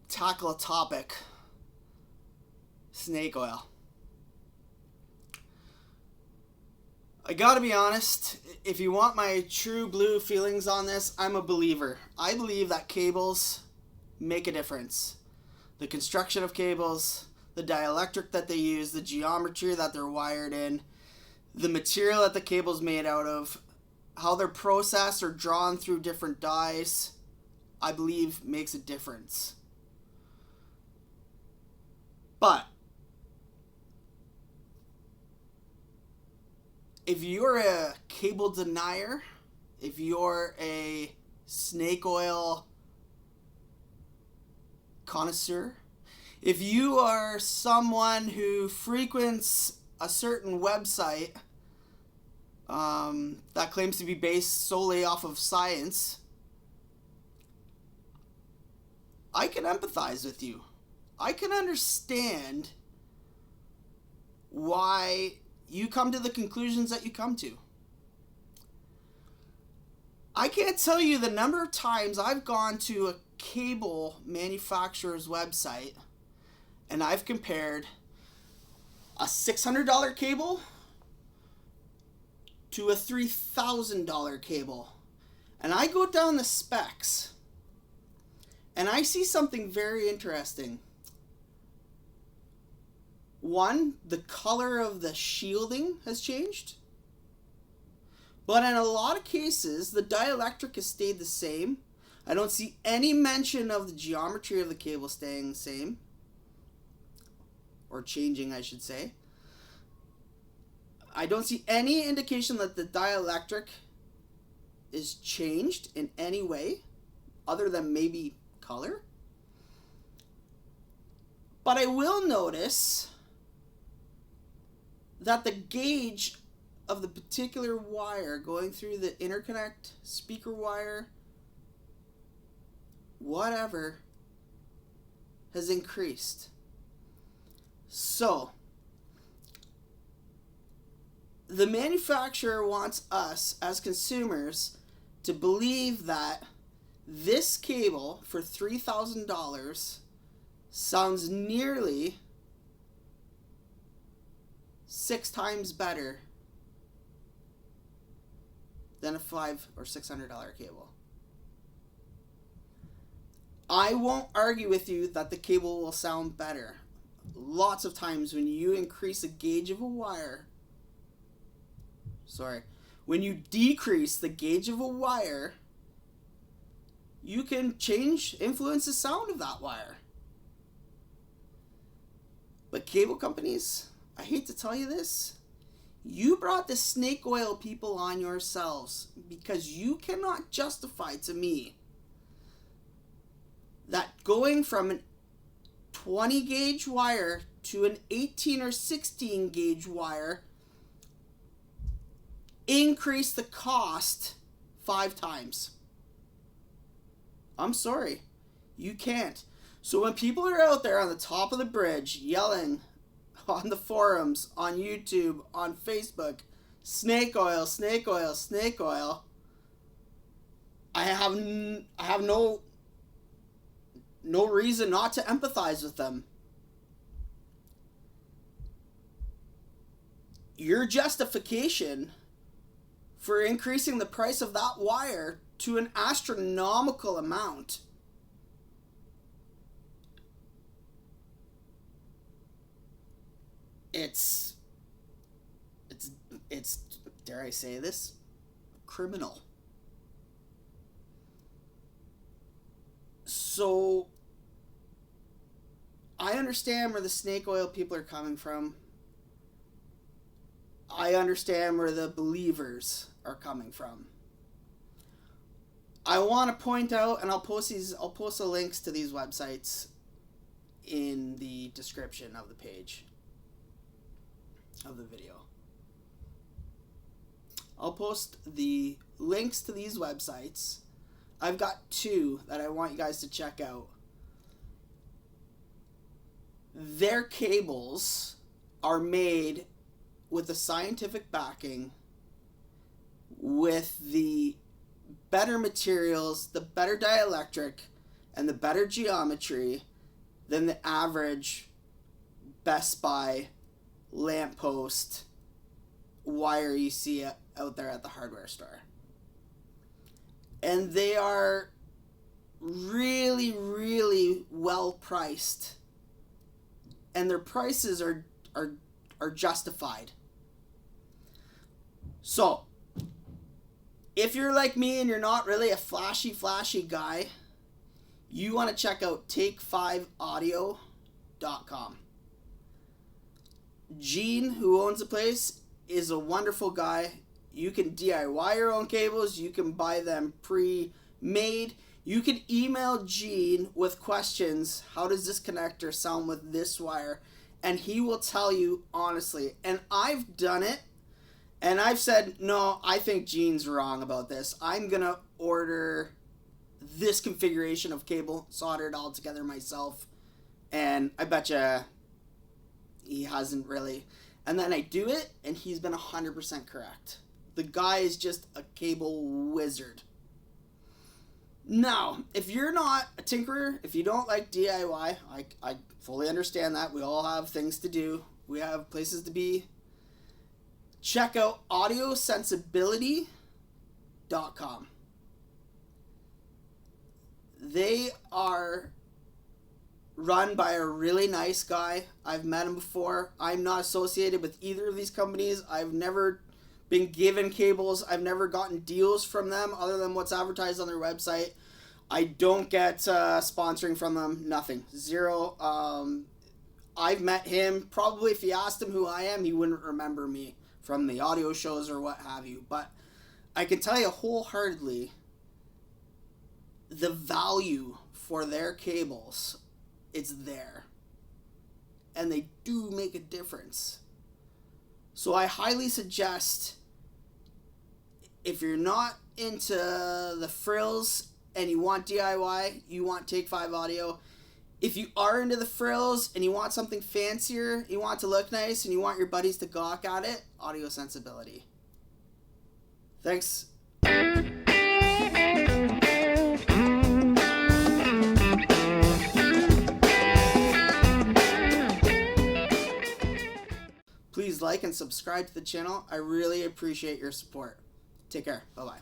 tackle a topic: snake oil. I gotta be honest, if you want my true blue feelings on this, I'm a believer. I believe that cables make a difference. The construction of cables, the dielectric that they use, the geometry that they're wired in, the material that the cable's made out of, how they're processed or drawn through different dies, I believe makes a difference. But if you're a cable denier, if you're a snake oil connoisseur, if you are someone who frequents a certain website that claims to be based solely off of science, I can empathize with you. I can understand why you come to the conclusions that you come to. I can't tell you the number of times I've gone to a cable manufacturer's website and I've compared a $600 cable to a $3,000 cable. And I go down the specs and I see something very interesting. One, the color of the shielding has changed. But in a lot of cases, the dielectric has stayed the same. I don't see any mention of the geometry of the cable staying the same. Or changing, I should say. I don't see any indication that the dielectric is changed in any way, other than maybe color. But I will notice that the gauge of the particular wire going through the interconnect, speaker wire, whatever, has increased. So, the manufacturer wants us as consumers to believe that this cable for $3,000 sounds nearly 6 times better than a $500 or $600 cable. I won't argue with you that the cable will sound better. Lots of times when you increase the gauge of a wire, when you decrease the gauge of a wire, you can influence the sound of that wire. But cable companies, I hate to tell you this, you brought the snake oil people on yourselves, because you cannot justify to me that going from an 20 gauge wire to an 18 or 16 gauge wire increase the cost 5 times. I'm sorry, you can't. So when people are out there on the top of the bridge yelling on the forums, on YouTube, on Facebook, snake oil, snake oil, snake oil, I have no reason not to empathize with them. Your justification for increasing the price of that wire to an astronomical amount it's dare I say this, criminal. So I understand where the snake oil people are coming from. I understand where the believers are coming from. I want to point out, and I'll post the links to these websites in the description of the page of the video. I'll post the links to these websites. I've got 2 that I want you guys to check out. Their cables are made with the scientific backing, with the better materials, the better dielectric, and the better geometry than the average Best Buy lamppost wire you see out there at the hardware store. And they are really, really well priced. And their prices are justified. So, if you're like me and you're not really a flashy guy, you want to check out take5audio.com. Gene, who owns the place, is a wonderful guy. You can DIY your own cables. You can buy them pre-made. You can email Gene with questions. How does this connector sound with this wire? And he will tell you honestly. And I've done it. And I've said, no, I think Gene's wrong about this. I'm going to order this configuration of cable, solder it all together myself. And I bet you he hasn't really. And then I do it, and he's been 100% correct. The guy is just a cable wizard. Now, if you're not a tinkerer, if you don't like DIY, I fully understand that. We all have things to do. We have places to be. Check out audiosensibility.com. They are run by a really nice guy. I've met him before. I'm not associated with either of these companies. I've never been given cables. I've never gotten deals from them other than what's advertised on their website. I don't get sponsoring from them. Nothing. Zero. I've met him. Probably if you asked him who I am, he wouldn't remember me from the audio shows or what have you. But I can tell you wholeheartedly, the value for their cables, it's there. And they do make a difference. So I highly suggest, if you're not into the frills and you want DIY, you want Take 5 Audio. If you are into the frills and you want something fancier, you want it to look nice, and you want your buddies to gawk at it, Audio Sensibility. Thanks. Please like and subscribe to the channel. I really appreciate your support. Take care. Bye-bye.